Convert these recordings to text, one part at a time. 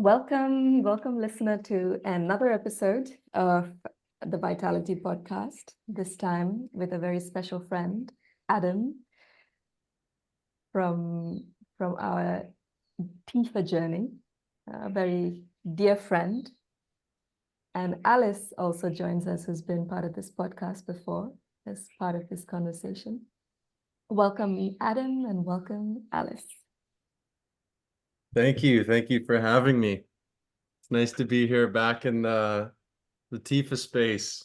Welcome, listener, to another episode of the Vitality Podcast, this time with a very special friend, Adam, from our TIFA journey, a very dear friend. And Alice also joins us, who's been part of this podcast before, as part of this conversation. Welcome, Adam, and welcome, Alice. Thank you. Thank you for having me. It's nice to be here back in the TIFA space.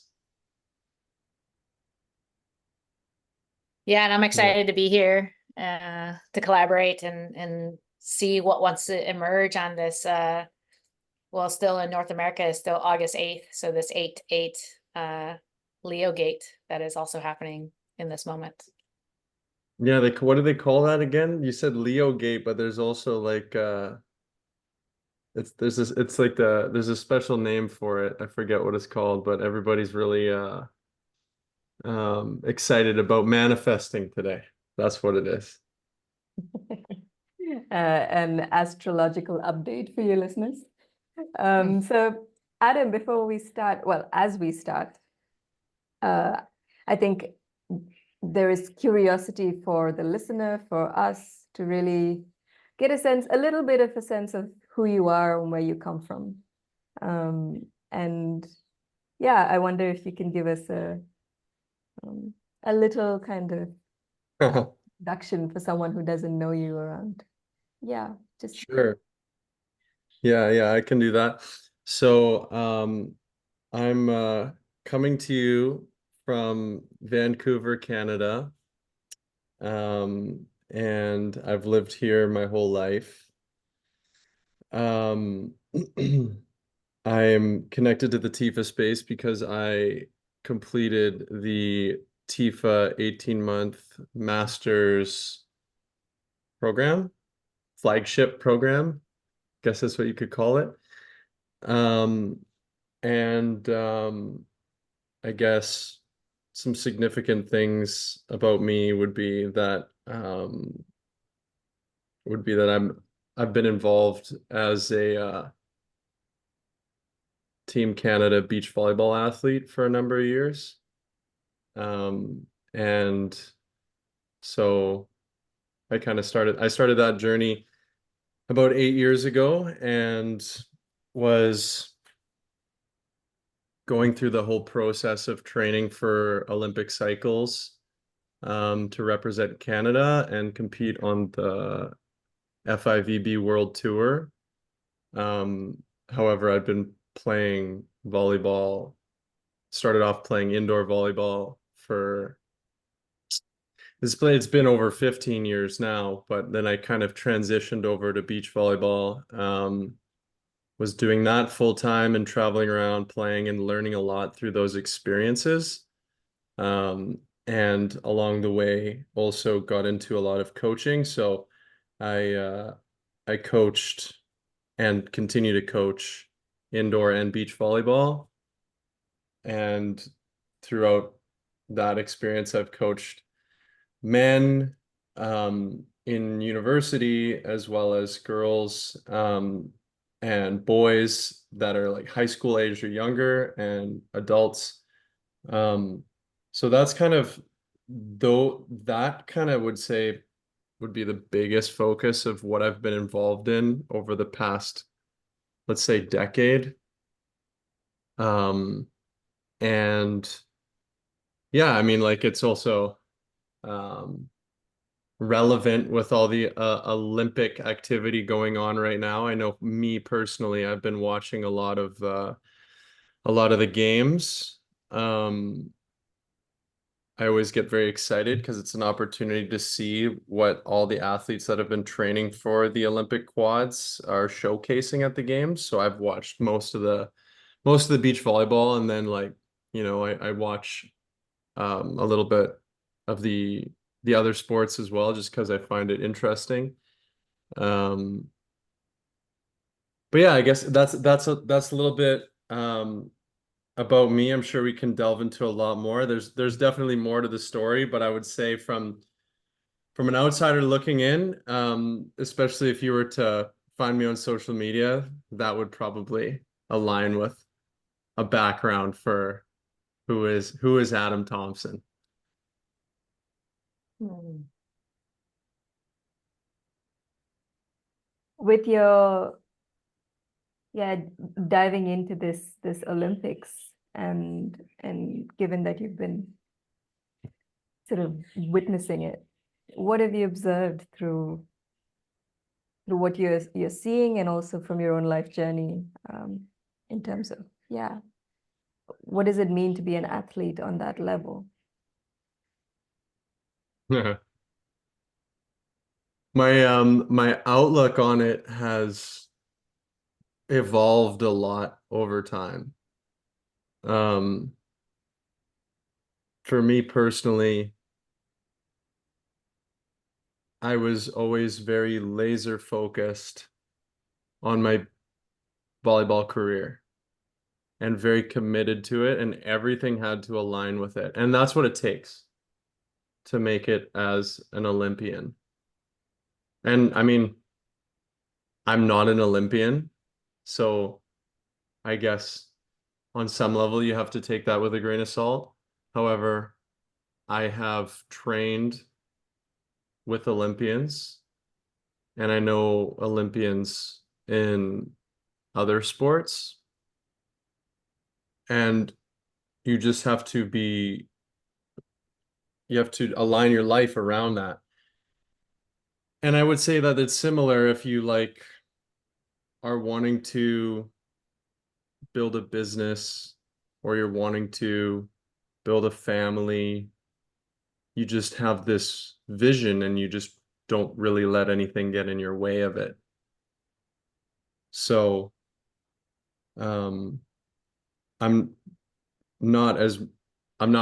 Yeah, and I'm excited to be here to collaborate and see what wants to emerge on this. Well, still in North America is still August 8th. So this 8/8 Leo gate that is also happening in this moment. Yeah, what do they call that again? You said Leo gate, but there's also like there's a special name for it. I forget what it's called, but everybody's really excited about manifesting today. That's what it is. An astrological update for your listeners. So Adam, before we start, as we start, I think there is curiosity for the listener, for us to really get a little bit of a sense of who you are and where you come from. And yeah, I wonder if you can give us a little kind of introduction for someone who doesn't know you around. Yeah, just sure. Yeah, I can do that. So I'm coming to you from Vancouver, Canada. And I've lived here my whole life. I'm connected to the TIFA space because I completed the TIFA 18-month master's program, flagship program, guess that's what you could call it. I guess some significant things about me would be that I've been involved as a Team Canada beach volleyball athlete for a number of years. And so I started that journey about 8 years ago and was going through the whole process of training for Olympic cycles to represent Canada and compete on the FIVB World Tour. However, I've been playing volleyball, started off playing indoor volleyball for it's been over 15 years now, but then I kind of transitioned over to beach volleyball. Was doing that full time and traveling around playing and learning a lot through those experiences. And along the way also got into a lot of coaching. So I coached and continue to coach indoor and beach volleyball. And throughout that experience, I've coached men in university as well as girls and boys that are like high school age or younger and adults. So that's kind of, would say would be the biggest focus of what I've been involved in over the past, let's say, decade. And yeah, I mean, like it's also relevant with all the Olympic activity going on right now. I know me personally, I've been watching a lot of the games. I always get very excited because it's an opportunity to see what all the athletes that have been training for the Olympic quads are showcasing at the games. So I've watched most of the beach volleyball, and then I watch a little bit of the other sports as well, just because I find it interesting. But yeah, I guess that's a little bit about me. I'm sure we can delve into a lot more. There's definitely more to the story, but I would say from an outsider looking in, especially if you were to find me on social media, that would probably align with a background for who is Adam Thompson. With your diving into this Olympics, and given that you've been sort of witnessing it, what have you observed through what you're seeing, and also from your own life journey, in terms of what does it mean to be an athlete on that level? My outlook on it has evolved a lot over time. For me personally, I was always very laser focused on my volleyball career and very committed to it, and everything had to align with it. And that's what it takes to make it as an Olympian. And I mean, I'm not an Olympian, so I guess on some level you have to take that with a grain of salt. However, I have trained with Olympians, and I know Olympians in other sports, and you just have to align your life around that. And I would say that it's similar if you are wanting to build a business, or you're wanting to build a family. You just have this vision, and you just don't really let anything get in your way of it. So I'm not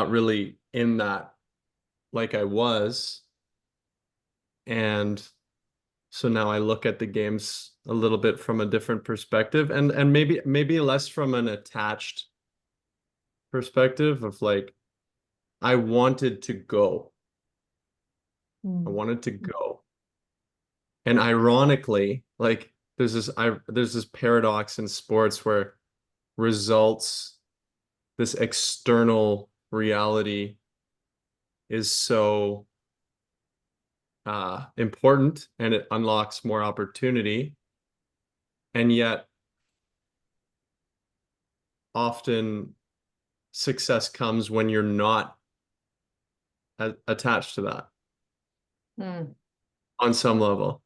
really in that like I was. And so now I look at the games a little bit from a different perspective, and maybe less from an attached perspective of I wanted to go. I wanted to go. And ironically, there's this paradox in sports where results, this external reality, is so important, and it unlocks more opportunity. And yet often success comes when you're not attached to that on some level.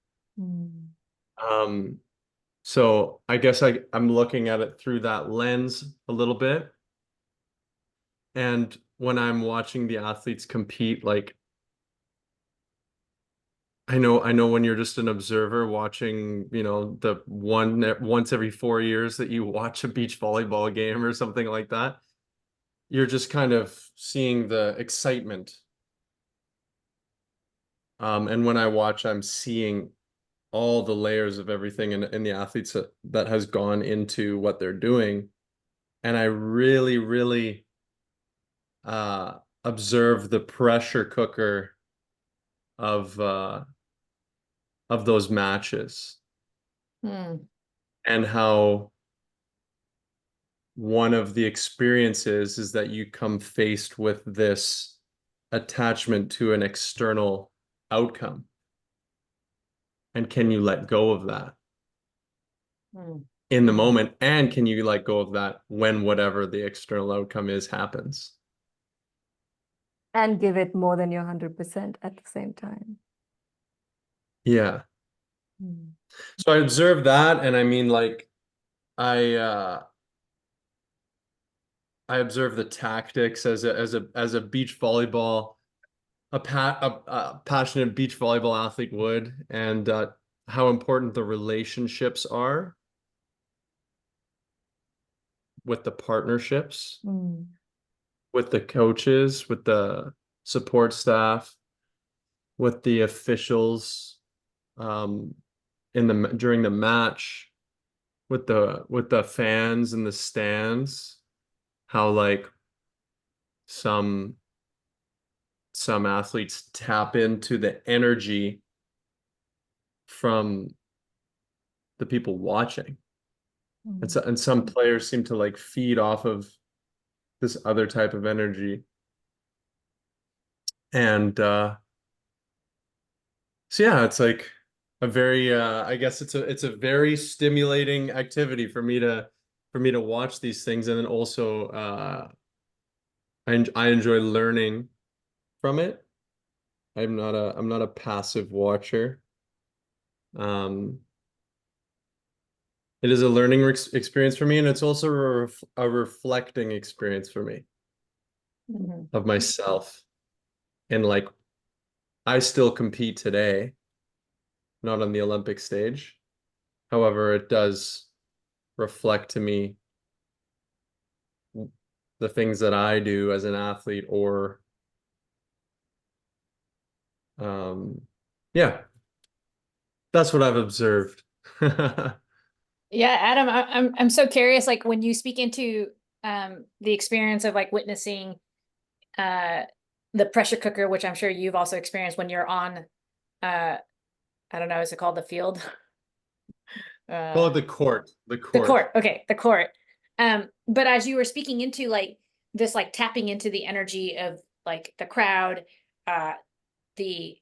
So I guess I'm looking at it through that lens a little bit. And when I'm watching the athletes compete, I know when you're just an observer watching, the once every 4 years that you watch a beach volleyball game or something like that, you're just kind of seeing the excitement. And when I watch, I'm seeing all the layers of everything in the athletes that has gone into what they're doing. And I really, really observe the pressure cooker of those matches, and how one of the experiences is that you come faced with this attachment to an external outcome. And can you let go of that in the moment? And can you let go of that when whatever the external outcome is happens? And give it more than your 100% at the same time. Yeah. So I observed that, and I mean, I observe the tactics as a beach volleyball, a passionate beach volleyball athlete would, and how important the relationships are with the partnerships, with the coaches, with the support staff, with the officials, during the match, with the fans in the stands, how some athletes tap into the energy from the people watching. And Mm. so, and some players seem to like feed off of this other type of energy. And so yeah, it's like a very I guess it's a very stimulating activity for me to watch these things. And then also I enjoy learning from it. I'm not a passive watcher. Um, it is a learning experience for me, and it's also a reflecting experience for me Mhm. of myself. And like, I still compete today, not on the Olympic stage. However, it does reflect to me the things that I do as an athlete, or yeah, that's what I've observed. Yeah, Adam, I'm so curious, like when you speak into the experience of like witnessing the pressure cooker, which I'm sure you've also experienced when you're on I don't know, is it called the field? Call it the court. The The court. court. Okay, the court. But as you were speaking into like this, like tapping into the energy of like the crowd, uh, the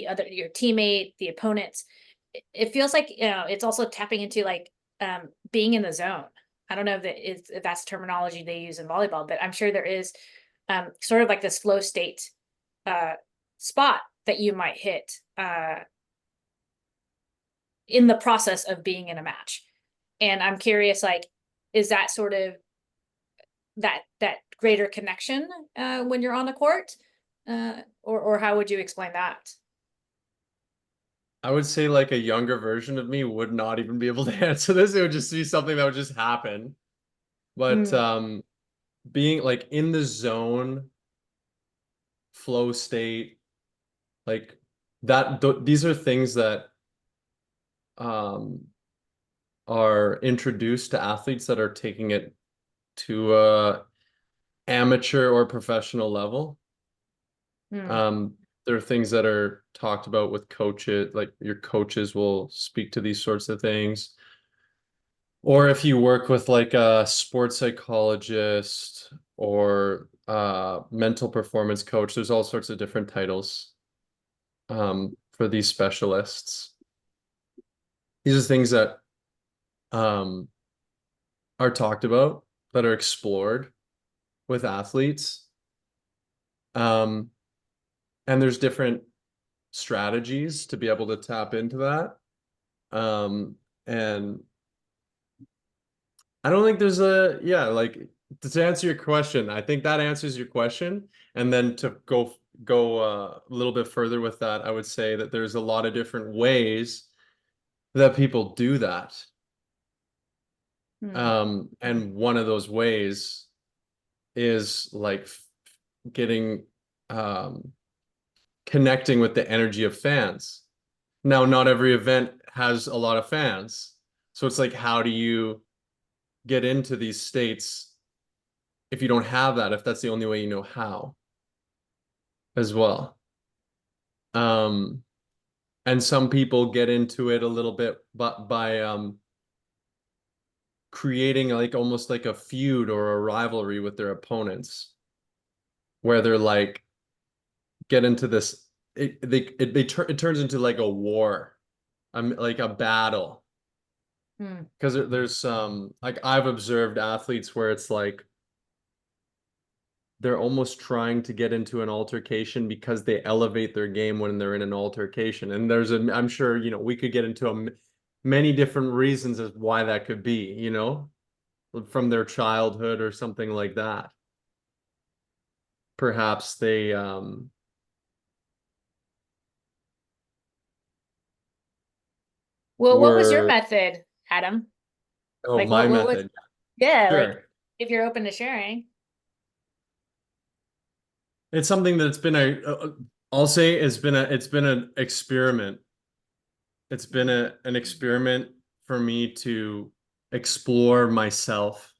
other your teammate, the opponents, it feels like it's also tapping into like being in the zone. I don't know if that's terminology they use in volleyball, but I'm sure there is sort of like this flow state uh, spot that you might hit in the process of being in a match. And I'm curious, like, is that sort of that greater connection when you're on the court, or how would you explain that? I would say like a younger version of me would not even be able to answer this. It would just be something that would just happen. But Mm. Being like in the zone, flow state, like that these are things that um are introduced to athletes that are taking it to a amateur or professional level. Mm. Um, there are things that are talked about with coaches, like your coaches will speak to these sorts of things. Or if you work with like a sports psychologist or mental performance coach, there's all sorts of different titles for these specialists. These are things that um, are talked about, that are explored with athletes. Um, and there's different strategies to be able to tap into that. And I don't think there's yeah, like to answer your question, I think that answers your question. And then to go a little bit further with that, I would say that there's a lot of different ways that people do that. Mm. And one of those ways is like getting connecting with the energy of fans. Now, not every event has a lot of fans. So it's like, how do you get into these states if you don't have that, if that's the only way you know how as well? And some people get into it a little bit, but by creating like almost like a feud or a rivalry with their opponents, where they're like get into this, it turns into like a war, like a battle. Mm. Because there's like I've observed athletes where it's like they're almost trying to get into an altercation because they elevate their game when they're in an altercation. And I'm sure, we could get into many different reasons as why that could be, from their childhood or something like that. Perhaps they Well, what was your were, method, Adam? oh, Like, my what was? method. Yeah, like Sure. if you're open to sharing. It's something that's been I'll say it's been an experiment. It's been an experiment for me to explore myself.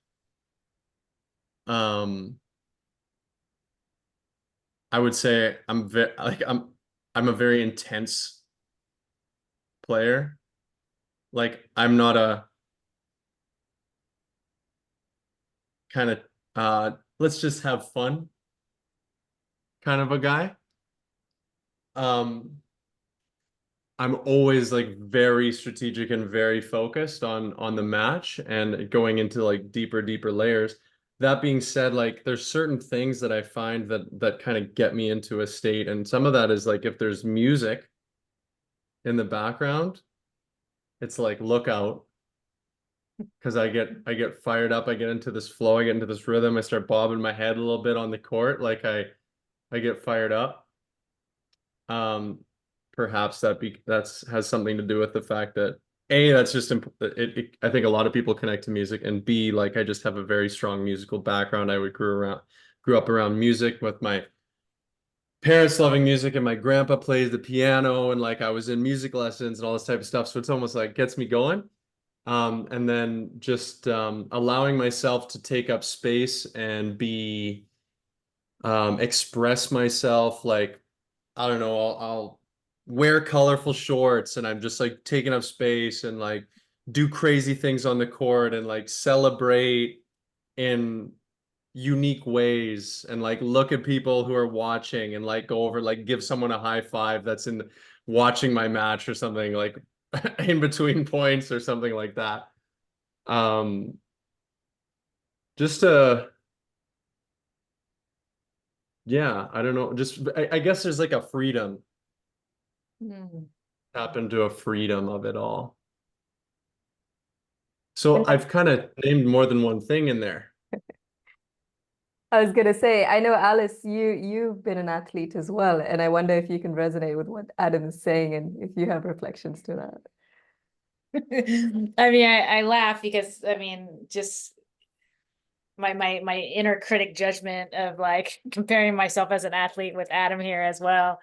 Um, I would say I'm a very intense player. Like I'm not a kind of let's just have fun kind of a guy. Um, I'm always like very strategic and very focused on the match and going into like deeper layers. That being said, like there's certain things that I find that kind of get me into a state, and some of that is like if there's music in the background, it's like look out, because I get fired up, I get into this flow, I get into this rhythm, I start bobbing my head a little bit on the court, like I get fired up. Um, Perhaps that's has something to do with the fact that A, that's just I think a lot of people connect to music, and B, like I just have a very strong musical background. Grew up around music with my parents loving music, and my grandpa plays the piano, and like I was in music lessons and all this type of stuff. So it's almost like gets me going. And then just allowing myself to take up space and be express myself, like I don't know, I'll wear colorful shorts and I'm just like taking up space and like do crazy things on the court and like celebrate in unique ways and like look at people who are watching and like go over, like give someone a high five that's watching my match or something, like in between points or something like that. Um, just yeah, I don't know, just I guess there's like a freedom, tap into a freedom of it all. So And I've kind of named more than one thing in there. I was gonna say, I know Alice, you've been an athlete as well, and I wonder if you can resonate with what Adam is saying and if you have reflections to that. I mean, I laugh because I mean, just my inner critic judgment of like comparing myself as an athlete with Adam here as well.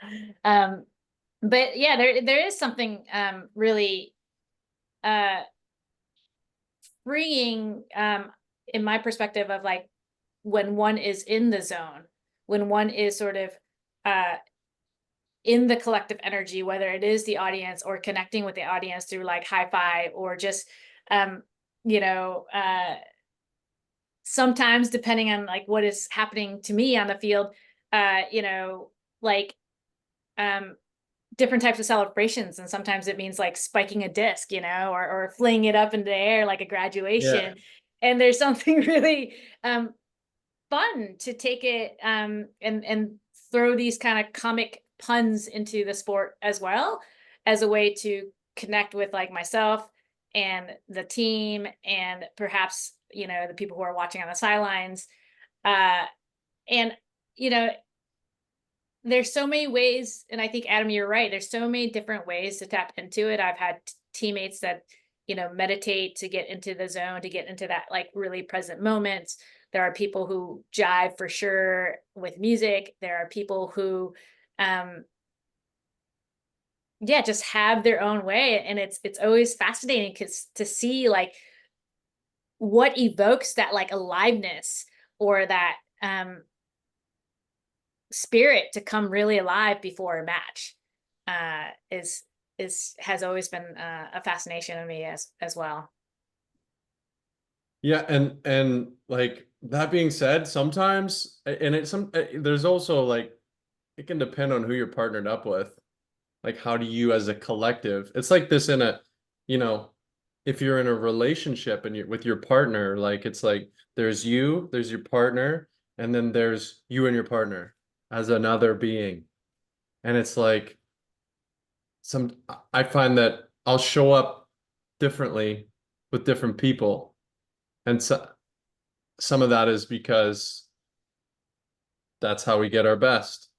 But yeah, there is something really freeing in my perspective of like when one is in the zone, when one is sort of in the collective energy, whether it is the audience or connecting with the audience through like high five or just you know, sometimes depending on like what is happening to me on the field, you know, like different types of celebrations. And sometimes it means like spiking a disc, you know, or flinging it up into the air like a graduation. Yeah. And there's something really fun to take it and throw these kind of comic puns into the sport as well, as a way to connect with like myself and the team and perhaps, you know, the people who are watching on the sidelines. And you know, there's so many ways, and I think Adam, you're right, there's so many different ways to tap into it. I've had teammates that, you know, meditate to get into the zone, to get into that like really present moment. There are people who jive for sure with music. There are people who yeah, just have their own way. And it's always fascinating because to see like what evokes that like aliveness or that spirit to come really alive before a match has always been a fascination of me as well. Yeah, and like that being said, sometimes and there's also like it can depend on who you're partnered up with. Like how do you as a collective? It's like this in a, you know, if you're in a relationship and you're with your partner, like it's like there's you, there's your partner, and then there's you and your partner as another being. And it's like I find that I'll show up differently with different people. And so some of that is because that's how we get our best.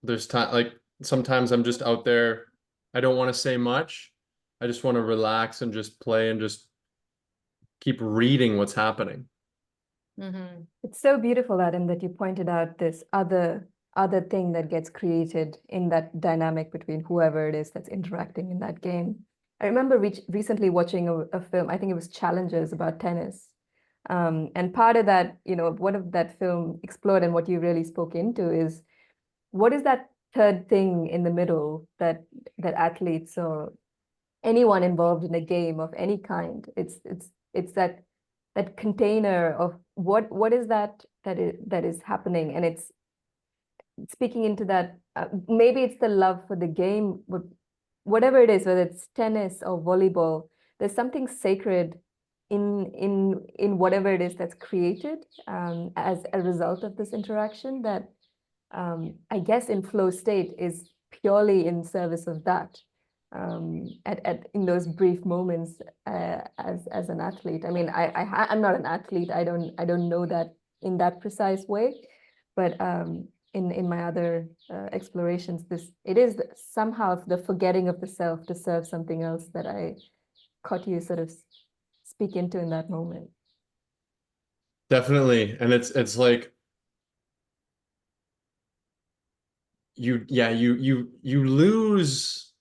There's time, like sometimes I'm just out there. I don't want to say much. I just want to relax and just play and just keep reading what's happening. Mm-hmm. It's so beautiful, Adam, that you pointed out this other thing that gets created in that dynamic between whoever it is that's interacting in that game. I remember recently watching a film, I think it was Challengers, about tennis. And part of that, you know, what of that film explored and what you really spoke into is what is that third thing in the middle that athletes or anyone involved in a game of any kind. It's that container of what is that is happening, and it's speaking into that. Maybe it's the love for the game, but whatever it is, whether it's tennis or volleyball, there's something sacred in whatever it is that's created as a result of this interaction that I guess in flow state is purely in service of that. In those brief moments as an athlete. I mean, I'm not an athlete. I don't know that in that precise way, but in my other explorations, it is somehow the forgetting of the self to serve something else that I caught you sort of speak into in that moment. Definitely. And it's like you lose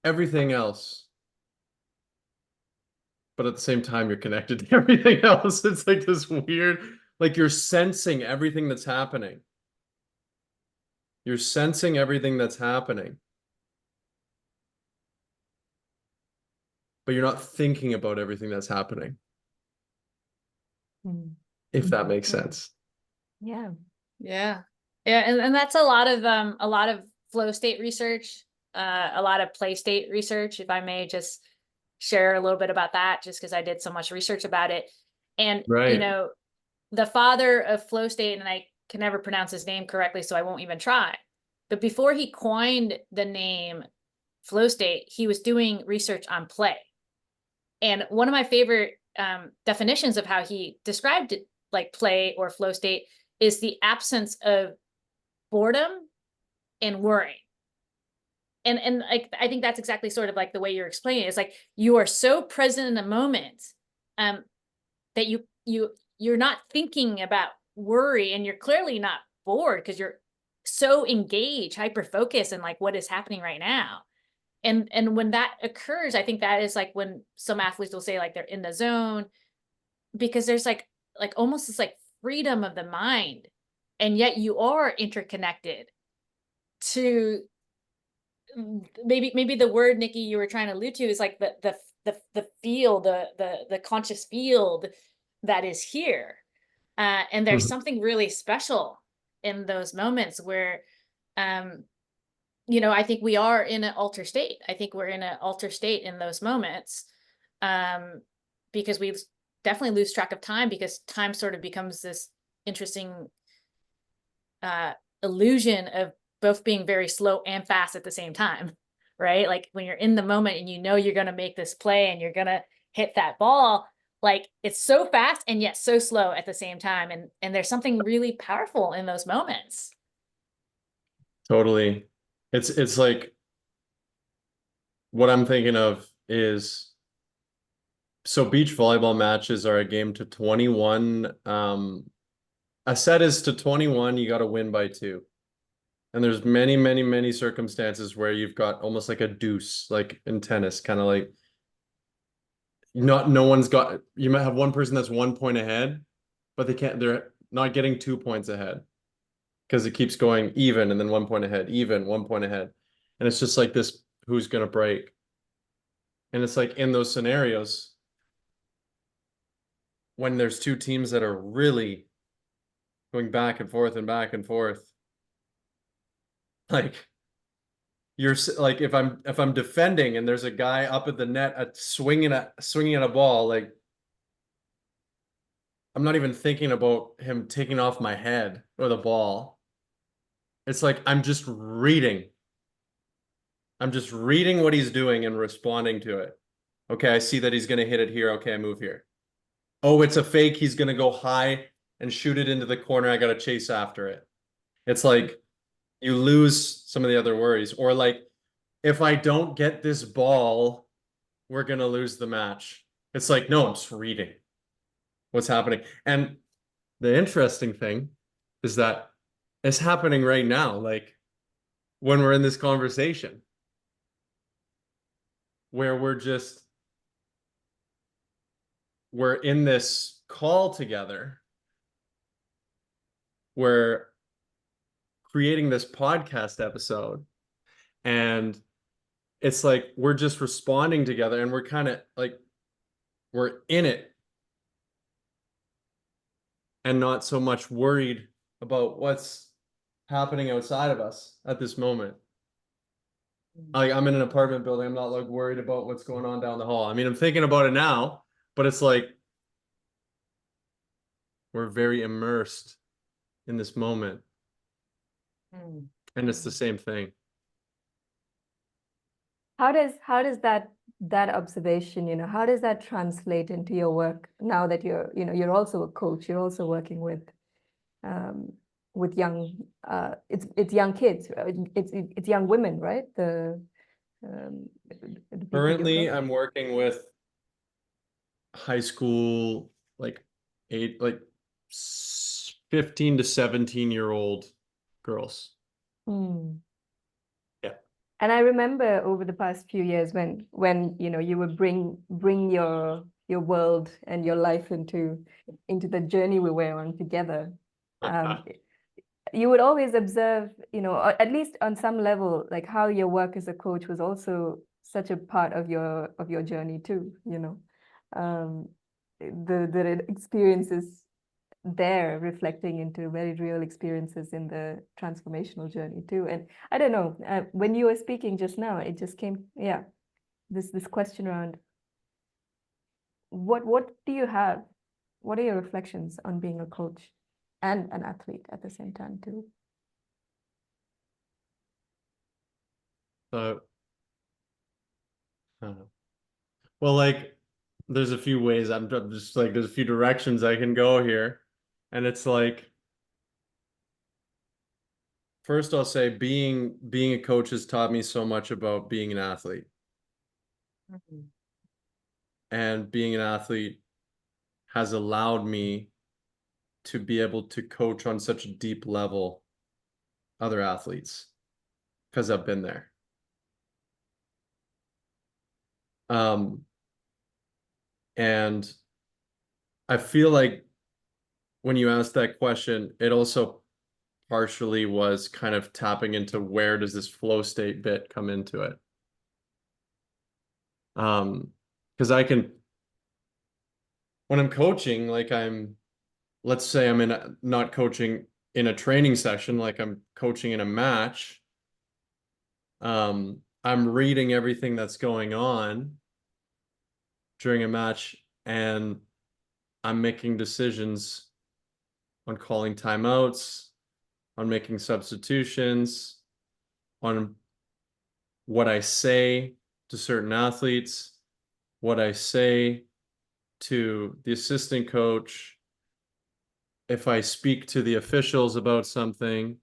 everything else, but at the same time you're connected to everything else. It's like this weird, like you're sensing everything that's happening. You're sensing everything that's happening, but you're not thinking about everything that's happening. If that makes sense. Yeah. Yeah. And that's a lot of flow state research, a lot of play state research, if I may just share a little bit about that, just because I did so much research about it. And Right. you know, the father of flow state, and I can never pronounce his name correctly, so I won't even try. But before he coined the name flow state, he was doing research on play. And one of my favorite definitions of how he described it, like play or flow state, is the absence of boredom and worry. And like, I think that's exactly sort of like the way you're explaining it. It's like you are so present in the moment that you're not thinking about worry, and you're clearly not bored because you're so engaged, hyper focused, and like what is happening right now. And when that occurs, I think that is like when some athletes will say like they're in the zone, because there's like almost this like freedom of the mind, and yet you are interconnected to maybe the word, Nikki, you were trying to allude to is like the field, the conscious field that is here. And there's something really special in those moments where you know, I think we are in an alter state. I think we're in an alter state in those moments, because we definitely lose track of time, because time sort of becomes this interesting illusion of both being very slow and fast at the same time, right? Like when you're in the moment and you know you're going to make this play and you're going to hit that ball, like it's so fast and yet so slow at the same time. And there's something really powerful in those moments. Totally. It's like what I'm thinking of is, so beach volleyball matches are a game to 21. A set is to 21, you got to win by 2. And there's many circumstances where you've got almost like a deuce, like in tennis, kind of like no one's got, you might have one person that's 1 point ahead, but they're not getting 2 points ahead because it keeps going even and then 1 point ahead, even 1 point ahead. And it's just like this, who's going to break? And it's like in those scenarios, when there's two teams that are really going back and forth and back and forth, like you're like, if I'm defending and there's a guy up at the net swinging at a ball, like I'm not even thinking about him taking off my head or the ball. It's like I'm just reading what he's doing and responding to it. Okay, I see that he's going to hit it here. Okay, I move here. Oh, it's a fake. He's going to go high and shoot it into the corner. I got to chase after it. It's like you lose some of the other worries. Or like, if I don't get this ball, we're going to lose the match. It's like, no, I'm just reading what's happening. And the interesting thing is that it's happening right now. Like when we're in this conversation where we're in this call together, we're creating this podcast episode, and it's like we're just responding together, and we're kind of like we're in it and not so much worried about what's happening outside of us at this moment. Like I'm in an apartment building, I'm not like worried about what's going on down the hall. I mean, I'm thinking about it now, but it's like we're very immersed in this moment, Mm. and it's the same thing. How does that observation, you know, how does that translate into your work now that you're, you know, you're also a coach, you're also working um, with young, it's young kids, right? It's young women, right? The people you Currently, coach. I'm working with high school, like 15 to 17-year-old girls. Hmm. Yeah. And I remember over the past few years when you know you would bring your world and your life into the journey we were on together. Um, you would always observe, you know, or at least on some level, like how your work as a coach was also such a part of your journey too, you know. Um, the experiences there reflecting into very real experiences in the transformational journey too. And I don't know, when you were speaking just now, it just came, yeah, this question around what do you have? What are your reflections on being a coach and an athlete at the same time too? I don't know. Well, like there's a few ways I'm just like there's a few directions I can go here. And it's like first I'll say being a coach has taught me so much about being an athlete. Mhm. And being an athlete has allowed me to be able to coach on such a deep level other athletes because I've been there. And I feel like when you asked that question, it also partially was kind of tapping into where does this flow state bit come into it. Because I can, when I'm coaching, like let's say I'm not coaching in a training session, like I'm coaching in a match. I'm reading everything that's going on during a match, and I'm making decisions on calling timeouts, on making substitutions, on what I say to certain athletes, what I say to the assistant coach, if I speak to the officials about something,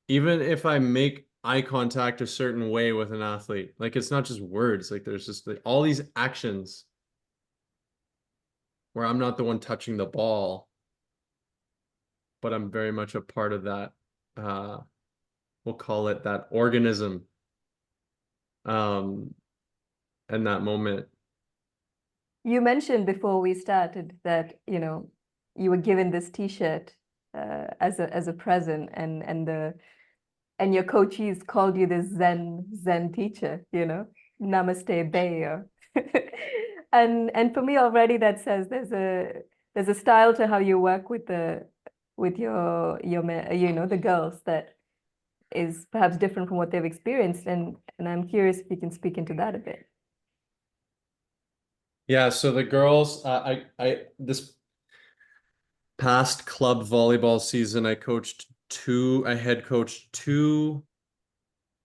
even if I make eye contact a certain way with an athlete, like it's not just words, like there's just like all these actions where I'm not the one touching the ball, but I'm very much a part of that, we'll call it that organism, um, and that moment. You mentioned before we started that, you know, you were given this T-shirt as a present, and your coaches called you this Zen teacher, you know, Namaste Bayo. And for me already that says there's a style to how you work with you know, the girls that is perhaps different from what they've experienced, and I'm curious if you can speak into that a bit. Yeah, so the girls, I this past club volleyball season, I head coached two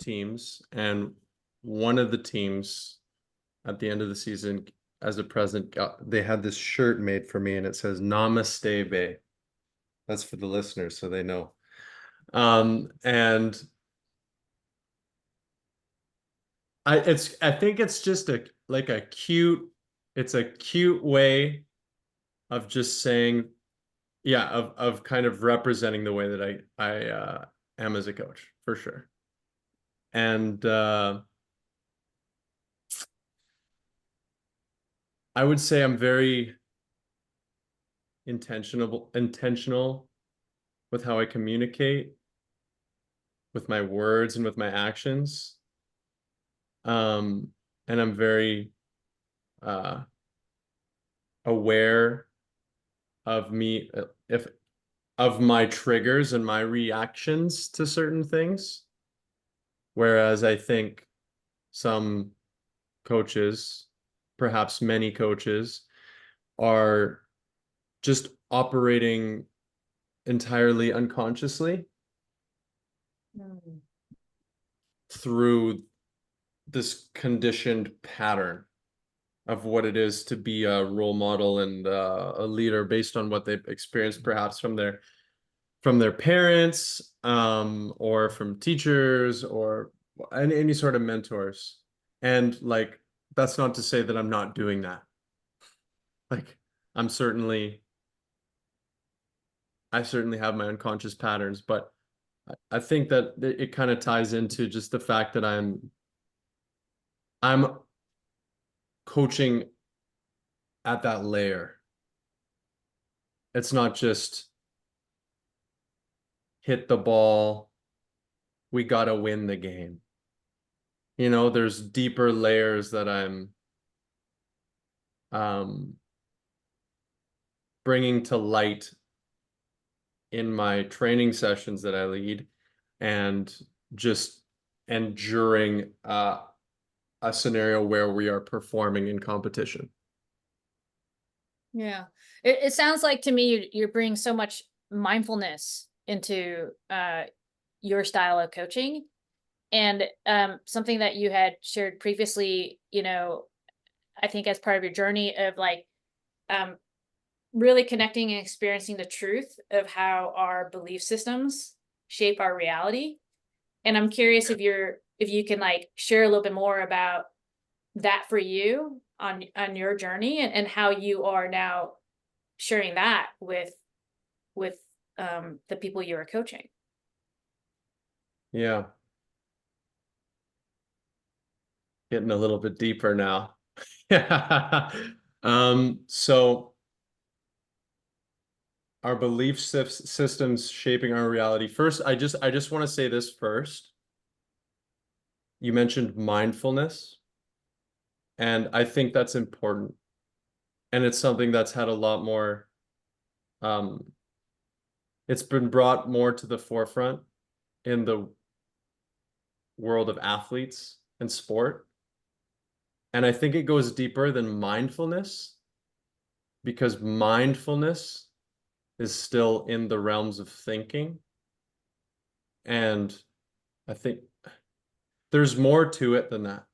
teams, and one of the teams at the end of the season, as a present, they had this shirt made for me, and it says Namaste Bay. That's for the listeners, so they know. And I think it's just it's a cute way of just saying, yeah, of kind of representing the way that I am as a coach, for sure. And I would say I'm very intentional with how I communicate, with my words and with my actions. And I'm very aware of me, of my triggers and my reactions to certain things. Whereas I think some coaches, perhaps many coaches, are just operating entirely unconsciously through this conditioned pattern of what it is to be a role model and a leader based on what they've experienced perhaps from their parents, or from teachers, or any sort of mentors. And like, that's not to say that I'm not doing that. Like, I certainly have my unconscious patterns, but I think that it kind of ties into just the fact that I'm coaching at that layer. It's not just hit the ball, we got to win the game. You know, there's deeper layers that I'm bringing to light in my training sessions that I lead, and during a scenario where we are performing in competition. Yeah, it sounds like to me you're bringing so much mindfulness into your style of coaching, and something that you had shared previously, I think as part of your journey of like really connecting and experiencing the truth of how our belief systems shape our reality. And I'm curious if you can like share a little bit more about that for you on your journey, and how you are now sharing that with the people you are coaching. Yeah. Getting a little bit deeper now. So our belief systems shaping our reality. First, I just want to say this first. You mentioned mindfulness, and I think that's important. And it's something that's had a lot more, it's been brought more to the forefront in the world of athletes and sport. And I think it goes deeper than mindfulness, because mindfulness is still in the realms of thinking. And I think there's more to it than that.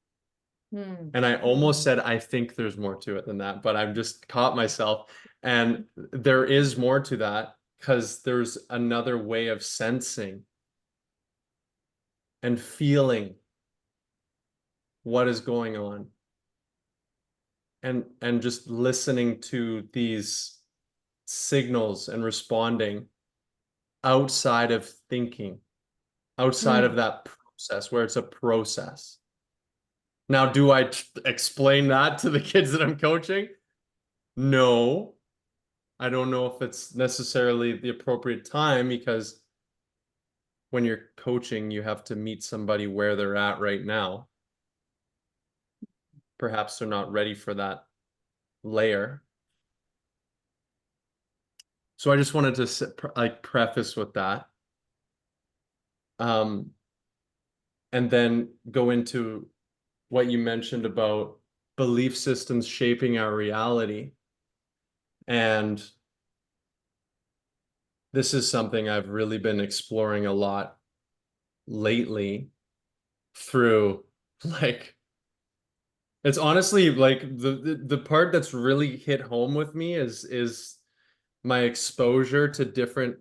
And I almost said, I think there's more to it than that, but I've just caught myself. And there is more to that, because there's another way of sensing and feeling what is going on, and just listening to these signals and responding outside of thinking, outside of that process, where it's a process. Now, do I explain that to the kids that I'm coaching? No, I don't know if it's necessarily the appropriate time, because when you're coaching, you have to meet somebody where they're at right now. Perhaps they're not ready for that layer. So I just wanted to like preface with that. And then go into what you mentioned about belief systems shaping our reality. And this is something I've really been exploring a lot lately through, like, it's honestly like the part that's really hit home with me is my exposure to different,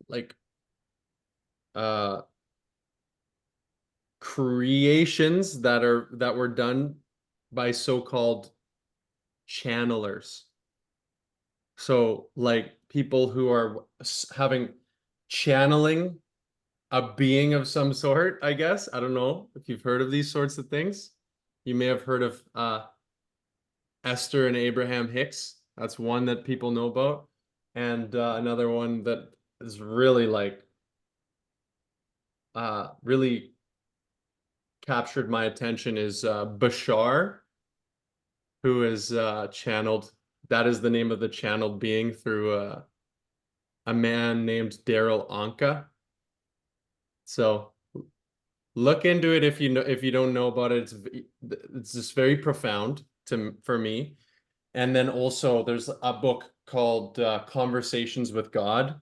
like, creations that were done by so-called channelers. So like people who are having channeling a being of some sort, I guess. I don't know if you've heard of these sorts of things. You may have heard of Esther and Abraham Hicks. That's one that people know about. And another one that is really like really captured my attention is Bashar, who is channeled. That is the name of the channeled being through a man named Daryl Anka. So look into it if you don't know about it. It's just very profound for me. And then also there's a book called Conversations with God,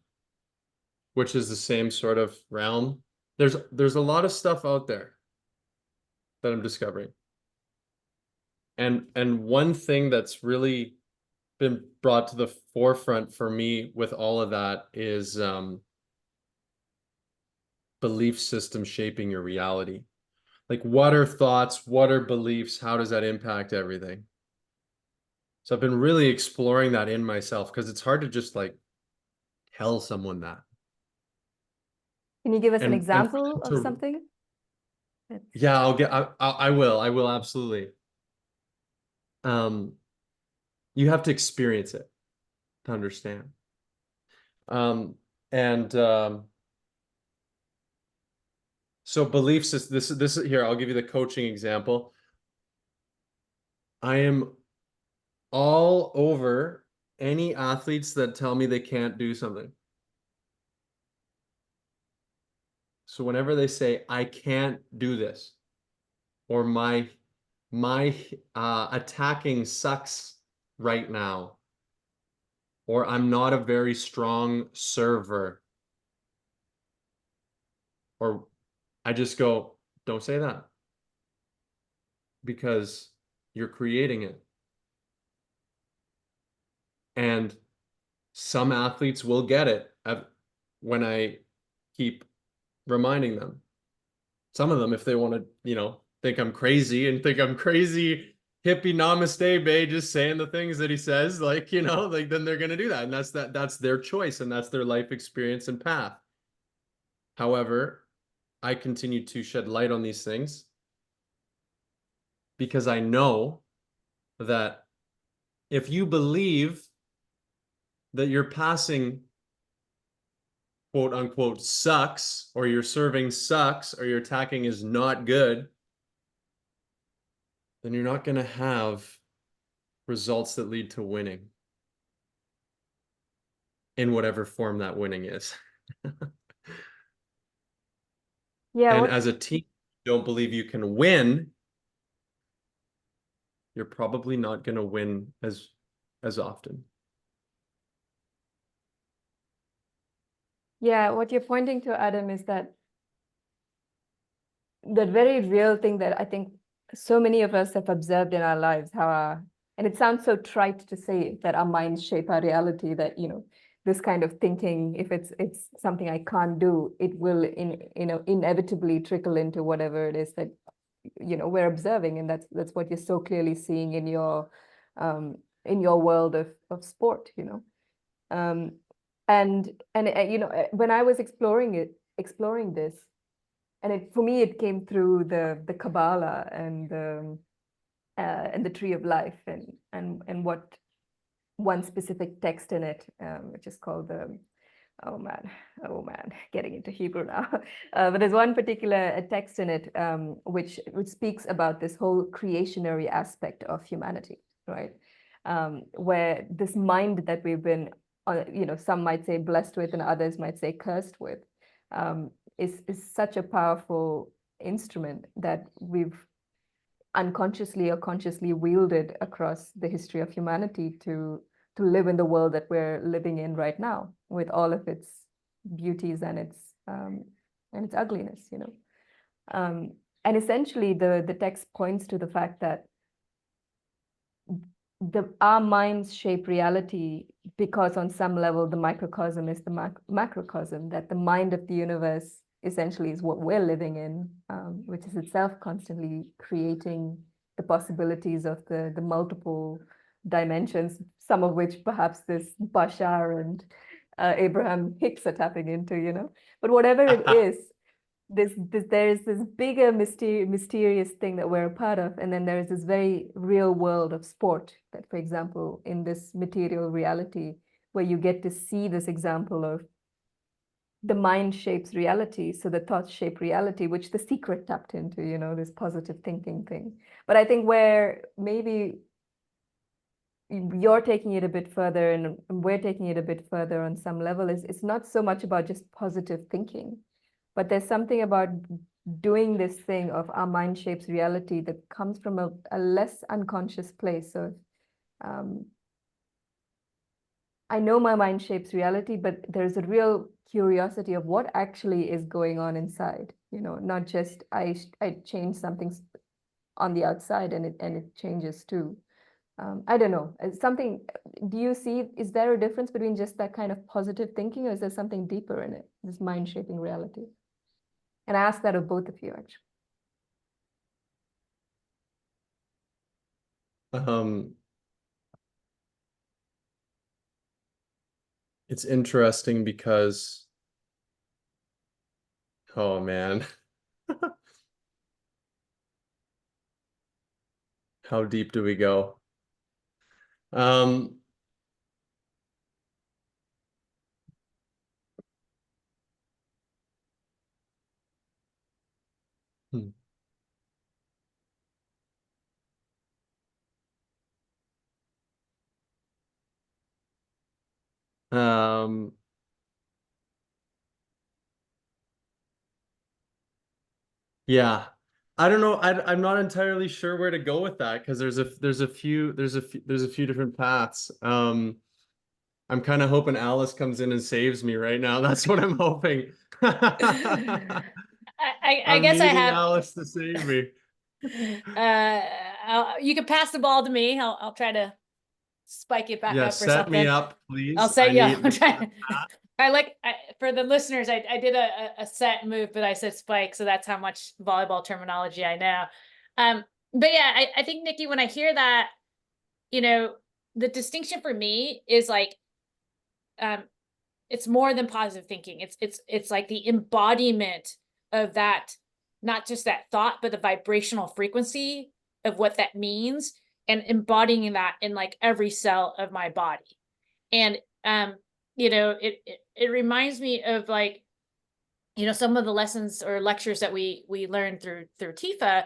which is the same sort of realm. There's a lot of stuff out there that I'm discovering. And one thing that's really been brought to the forefront for me with all of that is belief system shaping your reality. Like, what are thoughts? What are beliefs? How does that impact everything? So I've been really exploring that in myself, because it's hard to just like tell someone that. Can you give us an And example of something? Yeah, I will absolutely. You have to experience it to understand. So belief system, this is here, I'll give you the coaching example. I am all over any athletes that tell me they can't do something. So whenever they say, I can't do this, or my attacking sucks right now, or I'm not a very strong server, or I just go, don't say that, because you're creating it. And some athletes will get it when I keep reminding them. Some of them, if they want to, think I'm crazy hippie namaste bae, just saying the things that he says, then they're going to do that. And that's their choice, and that's their life experience and path. However, I continue to shed light on these things because I know that if you believe that your passing, quote unquote, sucks, or your serving sucks, or your attacking is not good, then you're not going to have results that lead to winning in whatever form that winning is. Yeah. And as a team, you don't believe you can win, you're probably not going to win as often. Yeah, what you're pointing to, Adam, is that very real thing that I think so many of us have observed in our lives, and it sounds so trite to say that our minds shape our reality, that, this kind of thinking, if it's something I can't do, it will inevitably trickle into whatever it is that, we're observing. And that's what you're so clearly seeing in your world of sport, and when I was exploring this, and for me, it came through the Kabbalah and the Tree of Life, and what one specific text in it, which is called oh man, getting into Hebrew now. But there's one particular text in it, which speaks about this whole creationary aspect of humanity, right? Where this mind that we've been, some might say blessed with, and others might say cursed with, is such a powerful instrument that we've unconsciously or consciously wielded across the history of humanity to live in the world that we're living in right now, with all of its beauties and its ugliness, and essentially the text points to the fact that our minds shape reality because on some level the microcosm is the macrocosm, that the mind of the universe essentially is what we're living in, which is itself constantly creating the possibilities of the multiple dimensions, some of which perhaps this Bashar and Abraham Hicks are tapping into, but whatever it is, there's this bigger mysterious thing that we're a part of, and then there's this very real world of sport that, for example, in this material reality, where you get to see this example of the mind shapes reality, so the thoughts shape reality, which The Secret tapped into, you know, this positive thinking thing. But I think where maybe you're taking it a bit further and we're taking it a bit further on some level is it's not so much about just positive thinking, but there's something about doing this thing of our mind shapes reality that comes from a less unconscious place. So I know my mind shapes reality, but there's a real curiosity of what actually is going on inside, you know, not just I change something on the outside and it changes too. I don't know. Something, do you see, is there a difference between just that kind of positive thinking, or is there something deeper in it, this mind shaping reality? And I ask that of both of you, actually. It's interesting because, oh man, how deep do we go? Um, hmm. Yeah, I don't know. I'm not entirely sure where to go with that because there's a few different paths. I'm kind of hoping Alice comes in and saves me right now. That's what I'm hoping. I I'm guess I needing have. Alice to save me. You can pass the ball to me. I'll try to spike it back Yeah, up or set me something. up, please. I'll set I you up. need the For the listeners, I did a set move, but I said spike, so that's how much volleyball terminology I know. But yeah, I think, Nikki, when I hear that, you know, the distinction for me is like, it's more than positive thinking. It's like the embodiment of that, not just that thought, but the vibrational frequency of what that means, and embodying that in like every cell of my body. And you know, it reminds me of like, you know, some of the lessons or lectures that we learned through TIFA,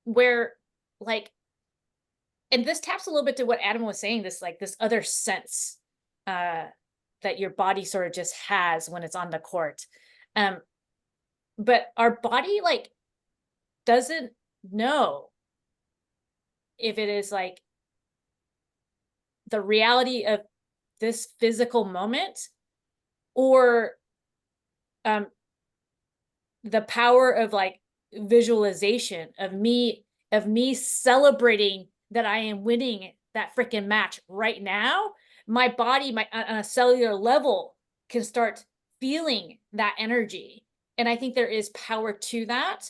where like, and this taps a little bit to what Adam was saying, this like this other sense that your body sort of just has when it's on the court. But our body like doesn't know if it is like the reality of this physical moment, or the power of like visualization of me celebrating that I am winning that freaking match right now. My body, on a cellular level, can start feeling that energy. And I think there is power to that,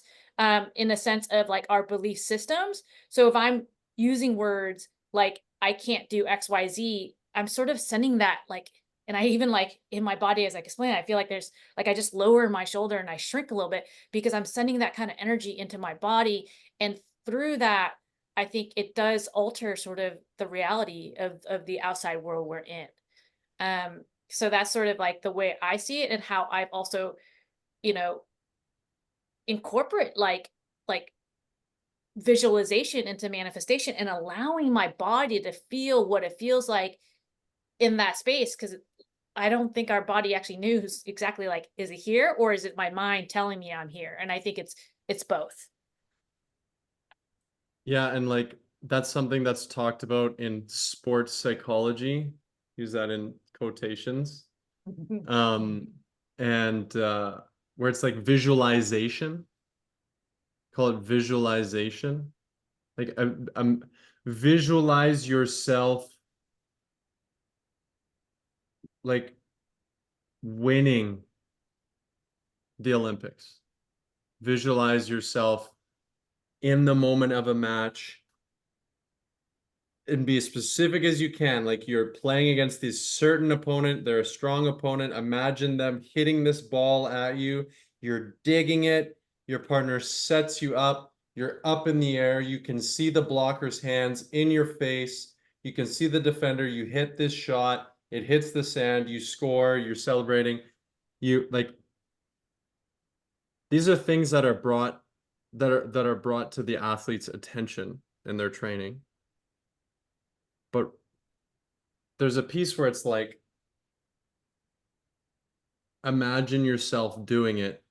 in the sense of like our belief systems. So if I'm using words like I can't do XYZ, I'm sort of sending that like, and I even like in my body, as I explain, I feel like there's like, I just lower my shoulder and I shrink a little bit because I'm sending that kind of energy into my body. And through that, I think it does alter sort of the reality of the outside world we're in. So that's sort of like the way I see it, and how I've also, you know, incorporate like visualization into manifestation, and allowing my body to feel what it feels like in that space. Because I don't think our body actually knows exactly like, is it here or is it my mind telling me I'm here? And I think it's both. Yeah, and like that's something that's talked about in sports psychology. Use that in quotations. And where it's like visualization. Call it visualization. Like visualize yourself like winning the Olympics. Visualize yourself in the moment of a match and be as specific as you can. Like you're playing against this certain opponent. They're a strong opponent. Imagine them hitting this ball at you. You're digging it. Your partner sets you up. You're up in the air. You can see the blocker's hands in your face. You can see the defender. You hit this shot. It hits the sand. You score. You're celebrating. you like, these are things that are brought to the athlete's attention in their training. But there's a piece where it's like, imagine yourself doing it,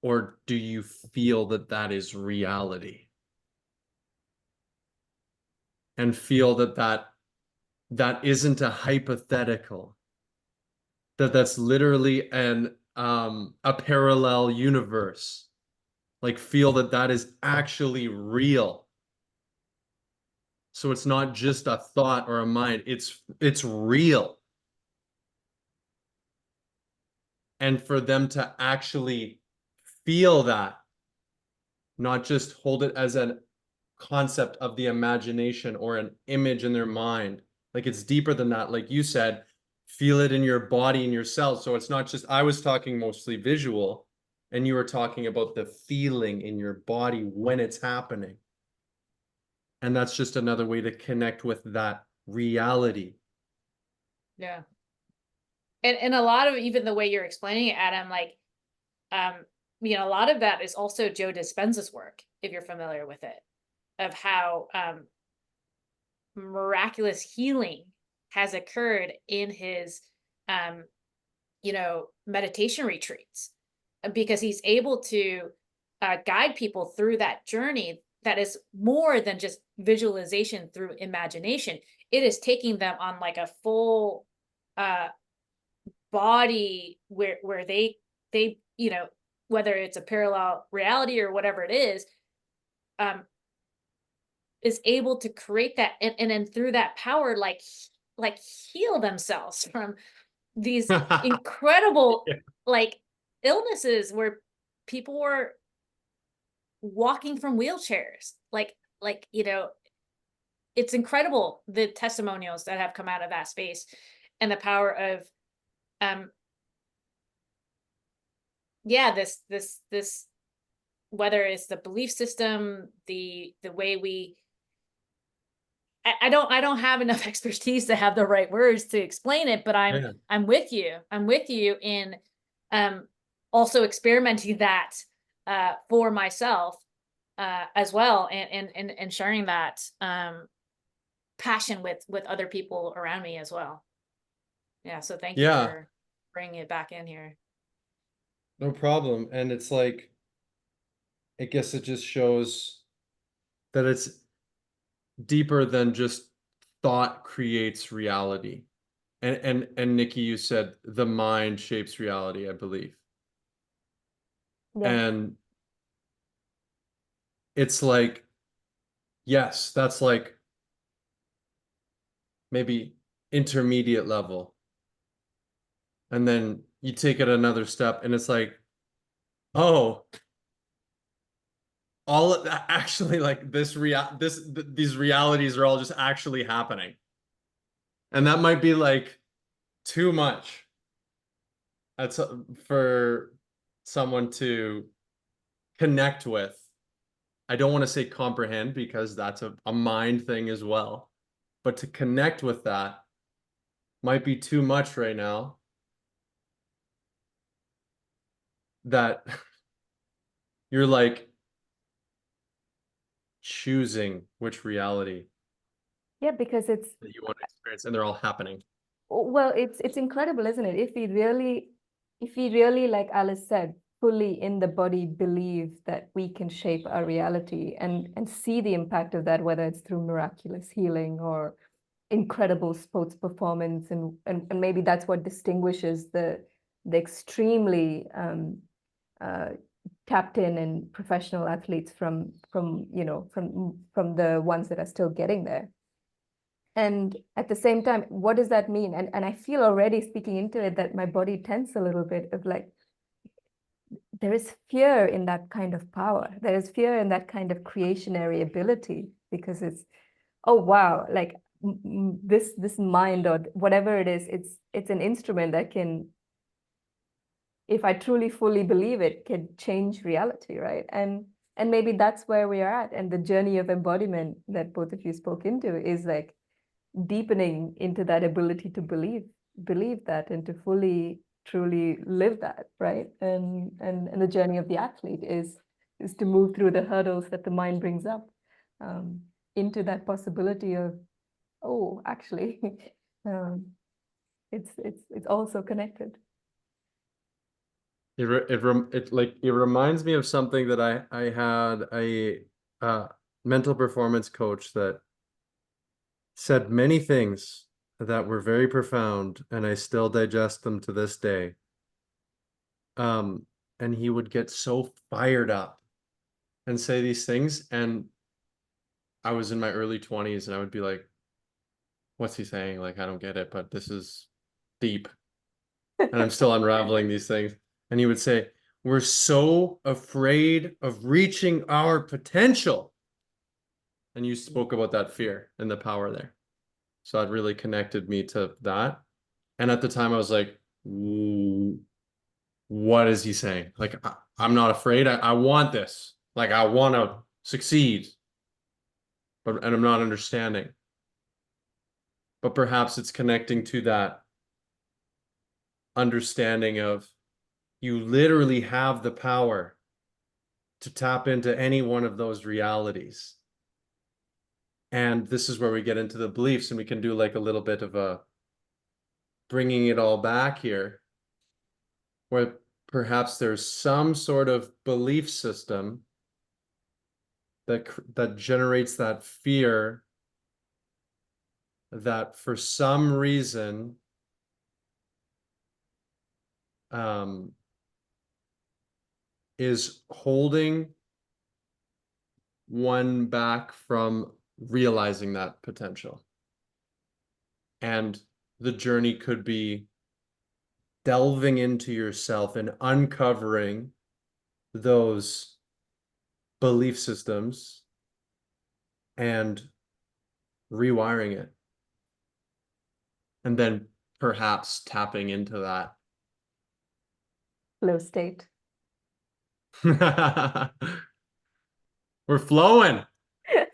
or do you feel that that is reality? And feel that isn't a hypothetical, that's literally a parallel universe. Like, feel that is actually real. So it's not just a thought or a mind, it's real. And for them to actually feel that, not just hold it as a concept of the imagination or an image in their mind. Like, it's deeper than that. Like you said, feel it in your body and your cells. So it's not just, I was talking mostly visual, and you were talking about the feeling in your body when it's happening. And that's just another way to connect with that reality. Yeah. And a lot of even the way you're explaining it, Adam, like, you know, a lot of that is also Joe Dispenza's work, if you're familiar with it, of how miraculous healing has occurred in his, you know, meditation retreats, because he's able to guide people through that journey that is more than just visualization through imagination. It is taking them on like a full body where they you know, whether it's a parallel reality or whatever it is able to create that, and then through that power, like heal themselves from these incredible like illnesses where people were walking from wheelchairs. Like, you know, it's incredible, the testimonials that have come out of that space, and the power of yeah, this whether it's the belief system, the way we, I don't have enough expertise to have the right words to explain it, but I'm with you in also experimenting that for myself as well, and sharing that passion with other people around me as well. Yeah, so thank you for bringing it back in here. No problem. And it's like, I guess it just shows that it's deeper than just thought creates reality. And Nikki, you said the mind shapes reality, I believe. Yeah. And it's like, yes, that's like maybe intermediate level. And then you take it another step and it's like, oh, all of that actually, like these realities are all just actually happening. And that might be like too much. That's for someone to connect with. I don't want to say comprehend, because that's a mind thing as well. But to connect with that might be too much right now. That you're like choosing which reality Yeah, because it's, that you want to experience, and they're all happening. well, it's incredible, isn't it? If we really, like Alice said, fully in the body believe that we can shape our reality and see the impact of that, whether it's through miraculous healing or incredible sports performance, and maybe that's what distinguishes the extremely tapped in and professional athletes from you know, from the ones that are still getting there. And at the same time, what does that mean? And I feel already, speaking into it, that my body tense a little bit of like, there is fear in that kind of power. There is fear in that kind of creationary ability, because it's, oh wow, like this mind or whatever it is, it's an instrument that can, if I truly fully believe it, can change reality, right? And maybe that's where we are at. And the journey of embodiment that both of you spoke into is like deepening into that ability to believe that, and to fully truly live that, right? And the journey of the athlete is to move through the hurdles that the mind brings up, into that possibility of, oh, actually, it's also connected. It reminds me of something that I had a mental performance coach that said many things that were very profound, and I still digest them to this day. And he would get so fired up and say these things, and I was in my early 20s, and I would be like, what's he saying? Like, I don't get it, but this is deep. And I'm still unraveling these things. And he would say, we're so afraid of reaching our potential. And you spoke about that fear and the power there. So it really connected me to that. And at the time I was like, what is he saying? Like, I'm not afraid. I want this. Like, I want to succeed. And I'm not understanding. But perhaps it's connecting to that understanding of, you literally have the power to tap into any one of those realities. And this is where we get into the beliefs, and we can do like a little bit of a bringing it all back here, where perhaps there's some sort of belief system that generates that fear, that for some reason is holding one back from realizing that potential. And the journey could be delving into yourself and uncovering those belief systems and rewiring it. And then perhaps tapping into that Flow state. We're flowing.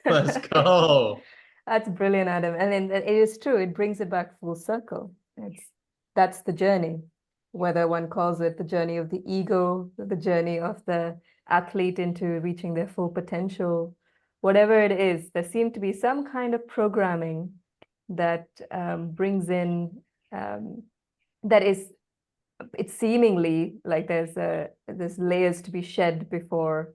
Let's go. That's brilliant, Adam. And it is true. It brings it back full circle. That's the journey, whether one calls it the journey of the ego, the journey of the athlete into reaching their full potential, whatever it is, there seems to be some kind of programming that brings in, that is, it's seemingly like there's layers to be shed before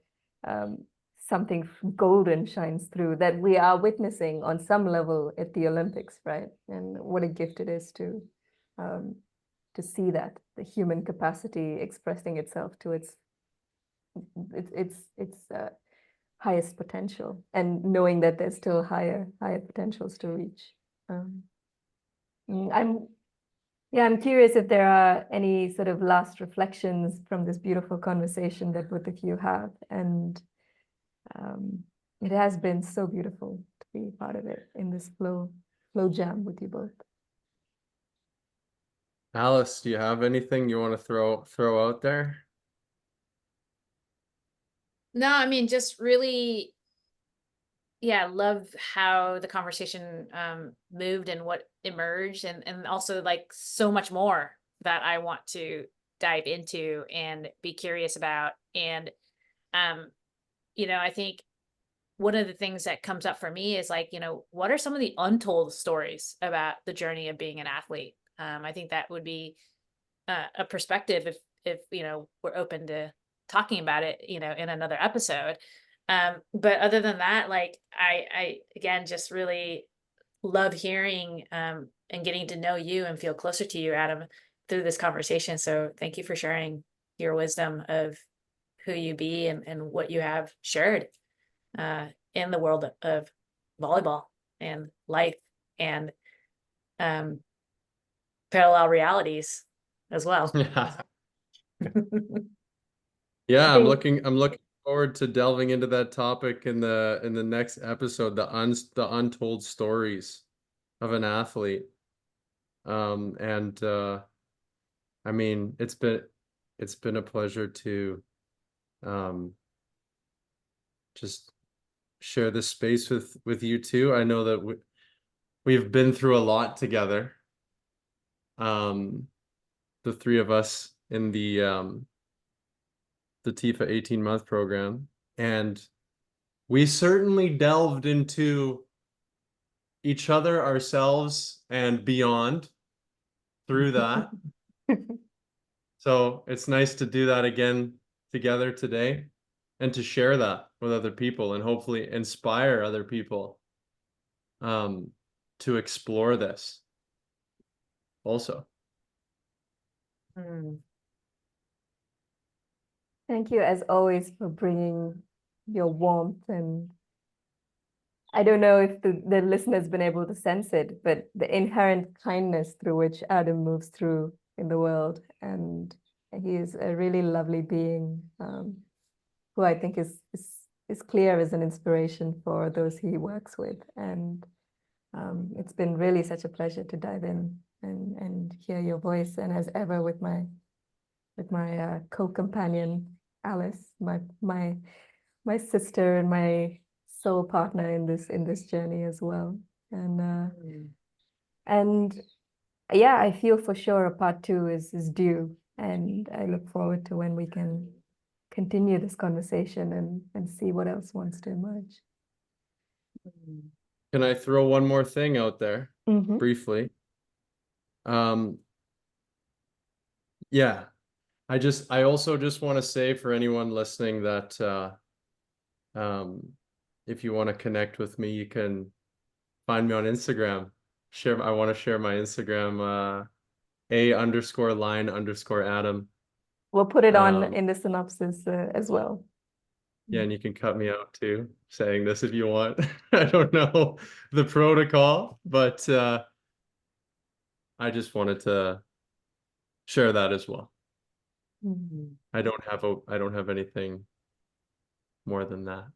something golden shines through, that we are witnessing on some level at the Olympics, right? And what a gift it is to see that the human capacity expressing itself to its highest potential, and knowing that there's still higher potentials to reach. I'm curious if there are any sort of last reflections from this beautiful conversation that both of you have. And it has been so beautiful to be part of it in this flow jam with you both. Alice, do you have anything you want to throw out there? No, I mean, just really, yeah, love how the conversation moved and what emerged, and also like so much more that I want to dive into and be curious about. And I think one of the things that comes up for me is like, what are some of the untold stories about the journey of being an athlete? I think that would be a perspective if we're open to talking about it, in another episode. But other than that, like I again just really love hearing and getting to know you and feel closer to you, Adam, through this conversation. So thank you for sharing your wisdom of who you be and what you have shared in the world of volleyball and life and parallel realities as well. Yeah, I'm looking forward to delving into that topic in the next episode, the untold stories of an athlete. I mean, it's been a pleasure to just share this space with you two. I know that we've been through a lot together. The the three of us in the TIFA 18-month program, and we certainly delved into each other, ourselves, and beyond through that. So it's nice to do that again together today and to share that with other people and hopefully inspire other people to explore this also. Thank you, as always, for bringing your warmth. And I don't know if the listener's been able to sense it, but the inherent kindness through which Adam moves through in the world. And he is a really lovely being who I think is clear as an inspiration for those he works with. And it's been really such a pleasure to dive in and hear your voice. And as ever, with my co-companion Alice, my sister and my soul partner in this journey as well. And yeah, I feel for sure a part 2 is due, and I look forward to when we can continue this conversation and see what else wants to emerge. Can I throw one more thing out there briefly? Yeah, I also just want to say for anyone listening that if you want to connect with me, you can find me on Instagram. I want to share my Instagram, _line_Adam. We'll put it on in the synopsis as well. Yeah, and you can cut me out too, saying this if you want. I don't know the protocol, but I just wanted to share that as well. I don't have anything more than that.